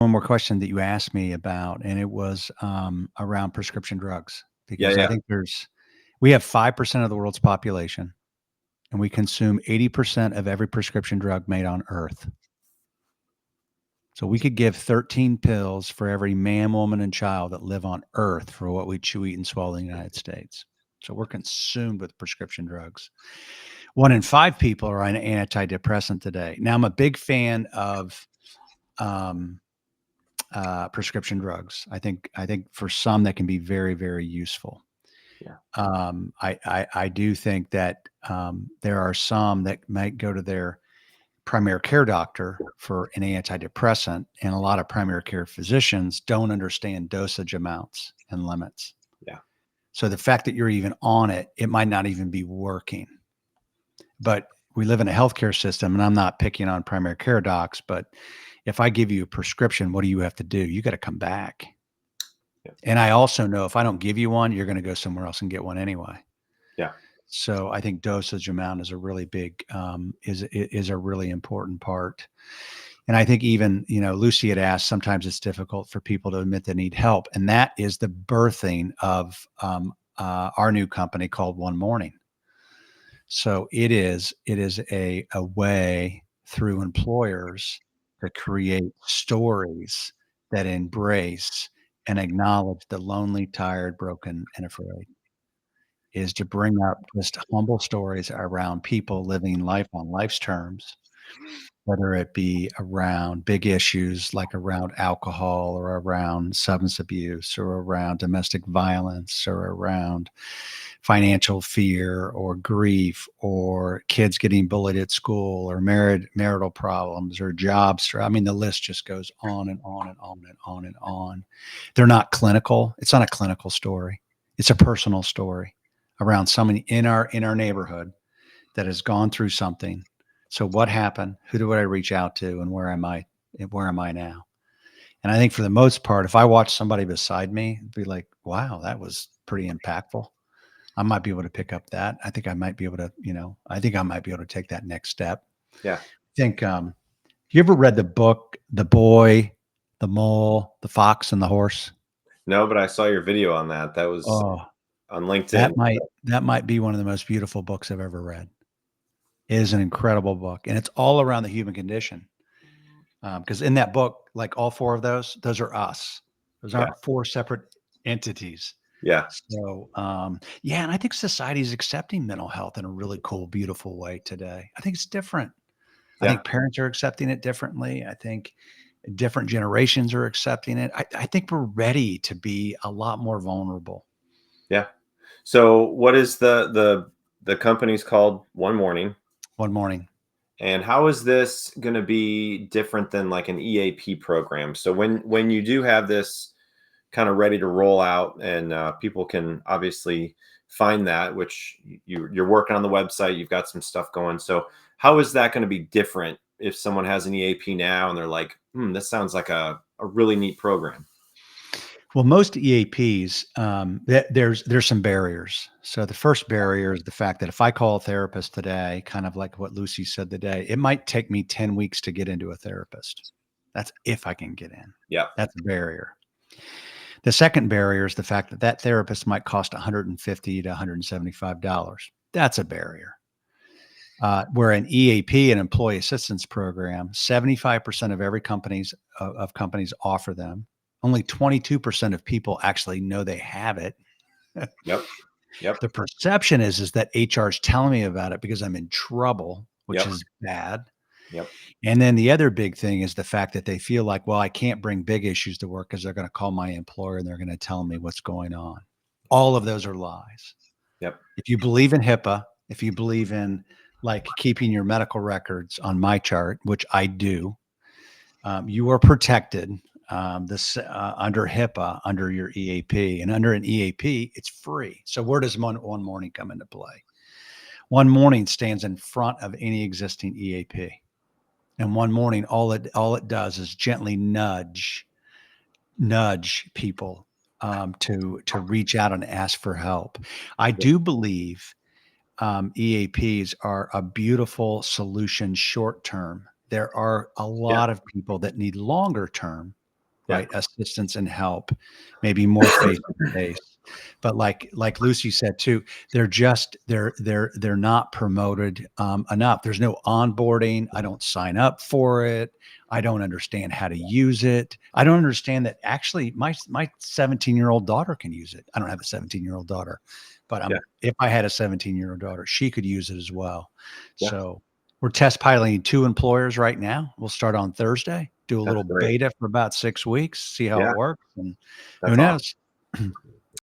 one more question that you asked me about, and it was around prescription drugs, Yeah, because I yeah. think we have 5% of the world's population, and we consume 80% of every prescription drug made on Earth. So we could give 13 pills for every man, woman, and child that live on Earth for what we chew, eat, and swallow in the United States. So we're consumed with prescription drugs. 1 in 5 people are on an antidepressant today. Now, I'm a big fan of um, prescription drugs. I think for some that can be very, very useful. Yeah. I do think that there are some that might go to their primary care doctor for an antidepressant, and a lot of primary care physicians don't understand dosage amounts and limits. Yeah. So the fact that you're even on it, it might not even be working. But we live in a healthcare system, and I'm not picking on primary care docs, but if I give you a prescription, what do you have to do? You got to come back. Yeah. And I also know if I don't give you one, you're going to go somewhere else and get one anyway. Yeah. So I think dosage amount is a really big is a really important part. And I think even, Lucy had asked, sometimes it's difficult for people to admit they need help. And that is the birthing of our new company called One Morning. So it is a way through employers to create stories that embrace and acknowledge the lonely, tired, broken, and afraid, is to bring up just humble stories around people living life on life's terms, whether it be around big issues like around alcohol or around substance abuse or around domestic violence or around financial fear or grief or kids getting bullied at school or marital problems or jobs. I mean, the list just goes on and on and on and on and on. They're not clinical. It's not a clinical story. It's a personal story around somebody in our neighborhood that has gone through something. So what happened? Who do I reach out to, and where am I? Where am I now? And I think for the most part, if I watch somebody beside me, it'd be like, wow, that was pretty impactful. I might be able to pick up that. I think I might be able to, I think I might be able to take that next step. Yeah. I think, you ever read the book, The Boy, the Mole, the Fox, and the Horse? No, but I saw your video on that. That was Oh, on that LinkedIn. might that might be one of the most beautiful books I've ever read. It is an incredible book, and it's all around the human condition. Because in that book, like all four of those are us. Those Yeah. aren't four separate entities. Yeah. So, yeah, and I think society is accepting mental health in a really cool, beautiful way today. I think it's different. I Yeah. think parents are accepting it differently. I think different generations are accepting it. I think we're ready to be a lot more vulnerable. Yeah. So what is the company's called One Morning? One morning. And how is this going to be different than like an EAP program? So when you do have this kind of ready to roll out, and people can obviously find that, which you're working on the website, you've got some stuff going. So how is that going to be different if someone has an EAP now and they're like, this sounds like a really neat program? Well, most EAPs, there's some barriers. So the first barrier is the fact that if I call a therapist today, kind of like what Lucy said today, it might take me 10 weeks to get into a therapist. That's if I can get in. Yeah. That's a barrier. The second barrier is the fact that that therapist might cost $150 to $175. That's a barrier. Where an EAP, an employee assistance program, 75% of every companies offer them. Only 22% of people actually know they have it. Yep. Yep. The perception is that HR is telling me about it because I'm in trouble, which Yep. is bad. Yep. And then the other big thing is the fact that they feel like, well, I can't bring big issues to work because they're going to call my employer and they're going to tell me what's going on. All of those are lies. Yep. If you believe in HIPAA, if you believe in like keeping your medical records on my chart, which I do, you are protected this under HIPAA, under your EAP, and under an EAP, it's free. So where does one morning come into play? One morning stands in front of any existing EAP, and one morning all it does is gently nudge people to reach out and ask for help. I do believe EAPs are a beautiful solution short term. There are a Yeah. lot of people that need longer term. Yeah. right? Assistance and help, maybe more face to face. But like Lucy said too, they're not promoted enough. There's no onboarding. I don't sign up for it. I don't understand how to use it. I don't understand that actually my 17-year-old daughter can use it. I don't have a 17-year-old daughter, but Yeah. if I had a 17-year-old daughter, she could use it as well. Yeah. So we're test piloting 2 employers right now. We'll start on Thursday, do a That's little great. beta for about 6 weeks, see how Yeah. it works, and who That's awesome. knows?